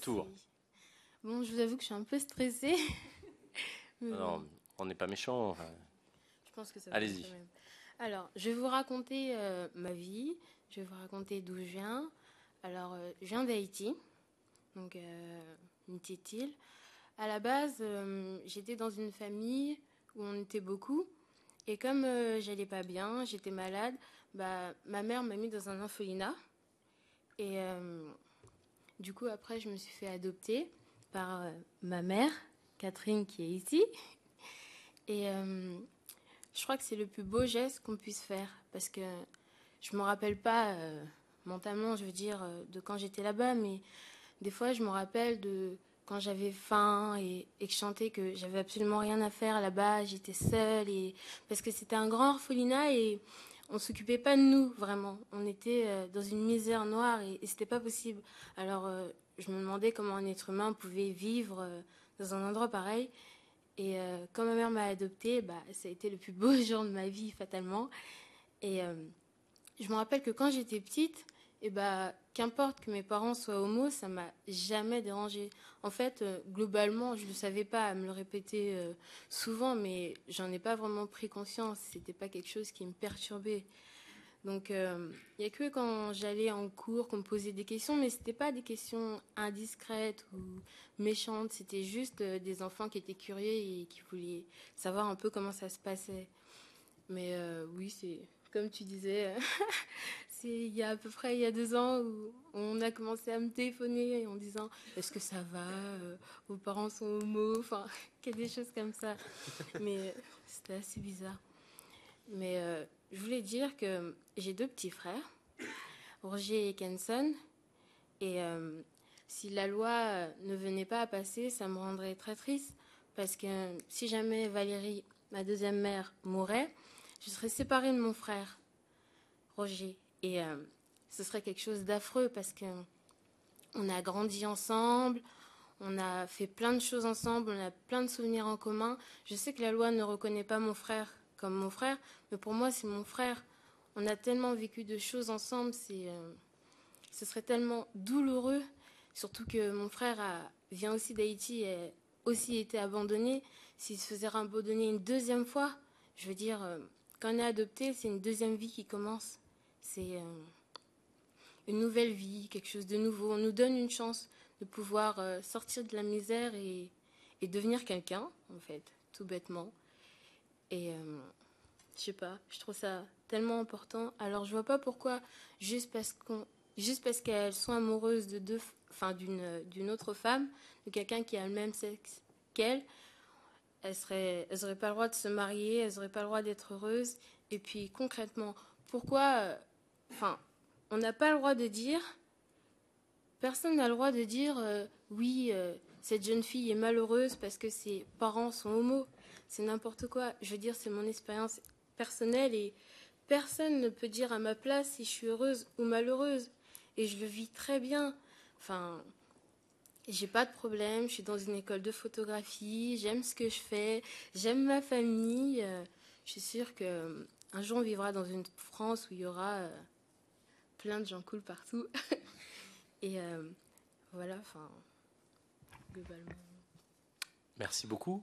tour. Bon, je vous avoue que je suis un peu stressée. Mais Alors, bon, on n'est pas méchant. je pense que ça va Allez-y. quand même. Alors, je vais vous raconter ma vie. Je vais vous raconter d'où je viens. Alors, je viens d'Haïti, donc une petite île. À la base, j'étais dans une famille où on était beaucoup. Et comme j'allais pas bien, j'étais malade, bah, ma mère m'a mis dans un orphelinat. Et du coup, après, je me suis fait adopter par ma mère, Catherine, qui est ici. Et je crois que c'est le plus beau geste qu'on puisse faire. Parce que je me rappelle pas mentalement, je veux dire, de quand j'étais là-bas, mais des fois, je me rappelle de quand j'avais faim et que je sentais que j'avais absolument rien à faire là-bas, j'étais seule. Parce que c'était un grand orphelinat et on s'occupait pas de nous, vraiment. On était dans une misère noire et c'était pas possible. Alors, je me demandais comment un être humain pouvait vivre dans un endroit pareil. Et quand ma mère m'a adoptée, bah, ça a été le plus beau jour de ma vie, fatalement. Et je me rappelle que quand j'étais petite, et bah, qu'importe que mes parents soient homo, ça m'a jamais dérangée. En fait, globalement, je ne savais pas à me le répéter souvent, mais j'en ai pas vraiment pris conscience. C'était pas quelque chose qui me perturbait. Donc, il n'y a que quand j'allais en cours qu'on me posait des questions, mais c'était pas des questions indiscrètes ou méchantes. C'était juste des enfants qui étaient curieux et qui voulaient savoir un peu comment ça se passait. Mais oui, c'est comme tu disais, c'est il y a à peu près il y a 2 ans où on a commencé à me téléphoner en disant est-ce que ça va, vos parents sont homo, enfin qu'il y a des choses comme ça. Mais c'était assez bizarre. Mais je voulais dire que j'ai 2 petits frères, Roger et Kenson, et si la loi ne venait pas à passer, ça me rendrait très triste parce que si jamais Valérie, ma deuxième mère, mourait, je serais séparée de mon frère Roger. Et ce serait quelque chose d'affreux parce que on a grandi ensemble, on a fait plein de choses ensemble, on a plein de souvenirs en commun. Je sais que la loi ne reconnaît pas mon frère comme mon frère, mais pour moi, c'est mon frère. On a tellement vécu de choses ensemble, ce serait tellement douloureux, surtout que mon frère vient aussi d'Haïti et a aussi été abandonné. S'il se faisait abandonner une deuxième fois, je veux dire, quand on est adopté, c'est une deuxième vie qui commence. C'est une nouvelle vie, quelque chose de nouveau. On nous donne une chance de pouvoir sortir de la misère et devenir quelqu'un, en fait, tout bêtement. Et je sais pas, je trouve ça tellement important. Alors je vois pas pourquoi, juste parce qu'elles sont amoureuses de enfin d'une autre femme, de quelqu'un qui a le même sexe qu'elle, elles auraient pas le droit de se marier, elles auraient pas le droit d'être heureuses. Et puis concrètement, pourquoi, enfin, on n'a pas le droit de dire, personne n'a le droit de dire, oui, cette jeune fille est malheureuse parce que ses parents sont homo. C'est n'importe quoi. Je veux dire, c'est mon expérience personnelle et personne ne peut dire à ma place si je suis heureuse ou malheureuse. Et je le vis très bien. Enfin, j'ai pas de problème. Je suis dans une école de photographie. J'aime ce que je fais. J'aime ma famille. Je suis sûre que un jour on vivra dans une France où il y aura plein de gens cool partout. Et voilà, enfin, globalement. Merci beaucoup.